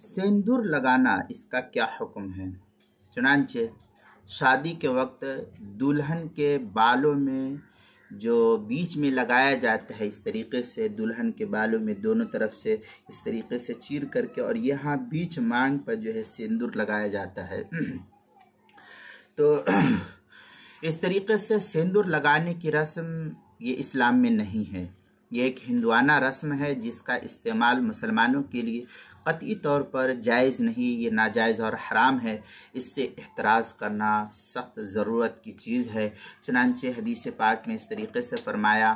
سندور لگانا اس کا کیا حکم ہے؟ چنانچہ شادی کے وقت دلہن کے بالوں میں جو بیچ میں لگایا جاتا ہے، اس طریقے سے دلہن کے بالوں میں دونوں طرف سے اس طریقے سے چیر کر کے اور یہاں بیچ مانگ پر جو ہے سندور لگایا جاتا ہے۔ تو اس طریقے سے سندور لگانے کی رسم یہ اسلام میں نہیں ہے۔ یہ ایک ہندوانہ رسم ہے جس کا استعمال مسلمانوں کے لیے قطعی طور پر جائز نہیں، یہ ناجائز اور حرام ہے۔ اس سے احتراز کرنا سخت ضرورت کی چیز ہے۔ چنانچہ حدیث پاک میں اس طریقے سے فرمایا،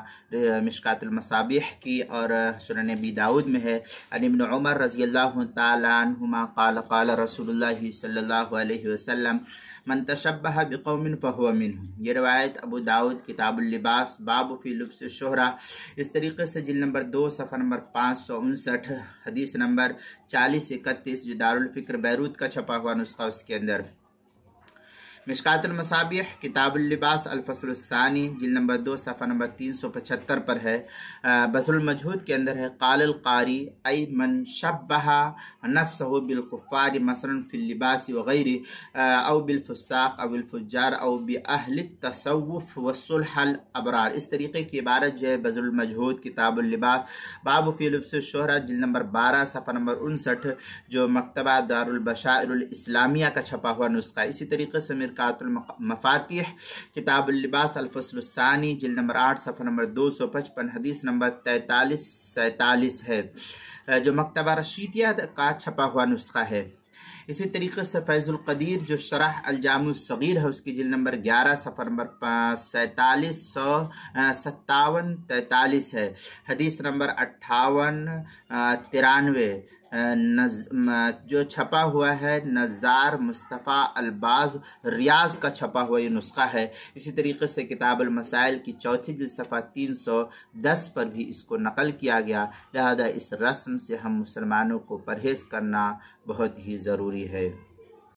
مشکات المصابیح کی اور سنن ابی داؤد میں ہے، عن ابن عمر رضی اللہ تعالی عنہما قال قال رسول اللہ صلی اللہ علیہ وسلم من تشبہ بقوم فہو منہم۔ یہ روایت ابو داؤد کتاب اللباس باب فی لبس الشہرہ، اس طریقے سے جلد نمبر 2 صفحہ نمبر 559، حدیث نمبر 4031 جو دارالفکر بیروت کا چھپا ہوا نسخہ اس کے اندر۔ مشکات المصابیح کتاب اللباس الفصل الثانی جلد نمبر 2 صفحہ نمبر 375 پر ہے۔ بذل المجہود کے اندر ہے، قال القاری ای من شبہ نفسہ بالکفار مثلا فی اللباس وغیرہ او بالفساق او الفجار او باہل التصوف والصلح الابرار۔ اس طریقے کی عبارت جو ہے بذل المجہود کتاب اللباس باب فی لبس الشہرہ جلد نمبر 12 صفحہ نمبر 59 جو مکتبہ دارالبشائر الاسلامیہ کا چھپا ہوا نسخہ۔ اسی طریقے سے مرکات المفاتیح کتاب اللباس الفصل الثانی جلد نمبر 8 صفحہ نمبر 255 حدیث نمبر 4347 ہے جو مکتبہ رشیدیہ کا چھپا ہوا نسخہ ہے۔ اسی طریقے سے فیض القدیر جو شرح الجامع الصغیر ہے اس کی جلد نمبر 11 صفحہ نمبر 4743 ہے، حدیث نمبر 5893 جو چھپا ہوا ہے نزار مصطفیٰ الباز ریاض کا چھپا ہوا یہ نسخہ ہے۔ اسی طریقے سے کتاب المسائل کی چوتھی جلد صفحہ 310 پر بھی اس کو نقل کیا گیا، لہذا اس رسم سے ہم مسلمانوں کو پرہیز کرنا بہت ہی ضروری ہے۔